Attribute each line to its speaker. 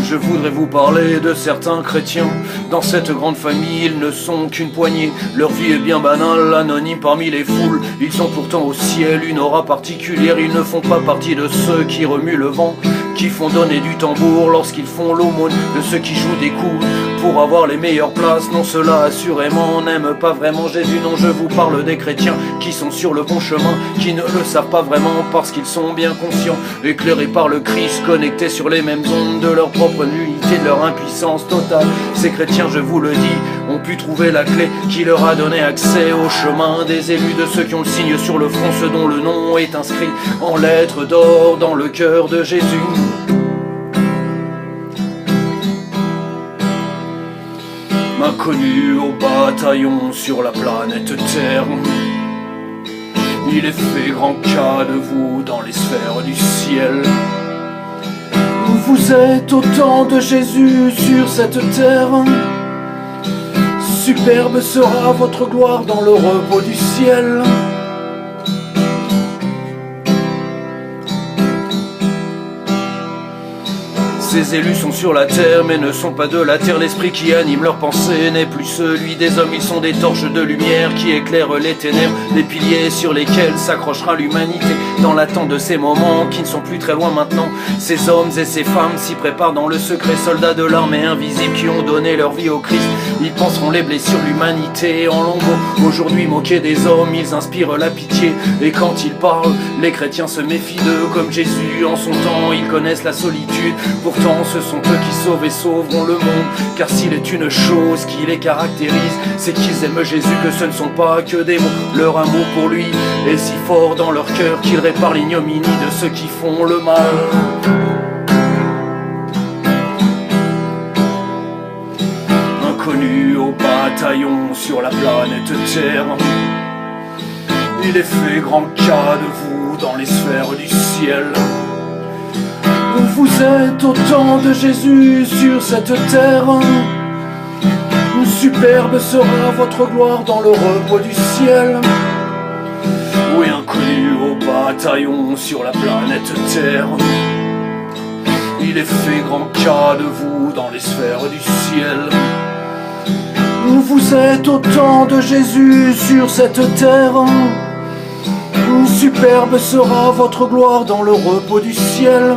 Speaker 1: Je voudrais vous parler de certains chrétiens. Dans cette grande famille, ils ne sont qu'une poignée. Leur vie est bien banale, anonyme parmi les foules. Ils ont pourtant au ciel une aura particulière. Ils ne font pas partie de ceux qui remuent le vent, qui font donner du tambour lorsqu'ils font l'aumône, de ceux qui jouent des coups pour avoir les meilleures places. Non, ceux-là assurément n'aiment pas vraiment Jésus. Non, je vous parle des chrétiens qui sont sur le bon chemin, qui ne le savent pas vraiment parce qu'ils sont bien conscients, éclairés par le Christ, connectés sur les mêmes ondes de leur propre nullité, de leur impuissance totale. Ces chrétiens, je vous le dis, ont pu trouver la clé qui leur a donné accès au chemin des élus, de ceux qui ont le signe sur le front, ceux dont le nom est inscrit en lettres d'or dans le cœur de Jésus. Inconnu au bataillon sur la planète Terre, il est fait grand cas de vous dans les sphères du ciel. Vous êtes autant de Jésus sur cette terre. Superbe sera votre gloire dans le repos du ciel. Ces élus sont sur la terre mais ne sont pas de la terre. L'esprit qui anime leurs pensées n'est plus celui des hommes. Ils sont des torches de lumière qui éclairent les ténèbres, des piliers sur lesquels s'accrochera l'humanité dans l'attente de ces moments qui ne sont plus très loin maintenant. Ces hommes et ces femmes s'y préparent dans le secret, soldats de l'armée invisible qui ont donné leur vie au Christ. Ils penseront les blessures de l'humanité en longues. Aujourd'hui moqués des hommes, ils inspirent la pitié. Et quand ils parlent, les chrétiens se méfient d'eux comme Jésus en son temps. Ils connaissent la solitude, pourtant ce sont eux qui sauvent et sauveront le monde. Car s'il est une chose qui les caractérise, c'est qu'ils aiment Jésus, que ce ne sont pas que des mots. Leur amour pour lui est si fort dans leur cœur qu'ils réparent l'ignominie de ceux qui font le mal. Inconnu au bataillon sur la planète Terre, il est fait grand cas de vous dans les sphères du ciel. Vous êtes autant de Jésus sur cette terre. Superbe sera votre gloire dans le repos du ciel. Oui, inconnu au bataillon sur la planète Terre, il est fait grand cas de vous dans les sphères du ciel. Vous êtes autant de Jésus sur cette terre. Superbe sera votre gloire dans le repos du ciel.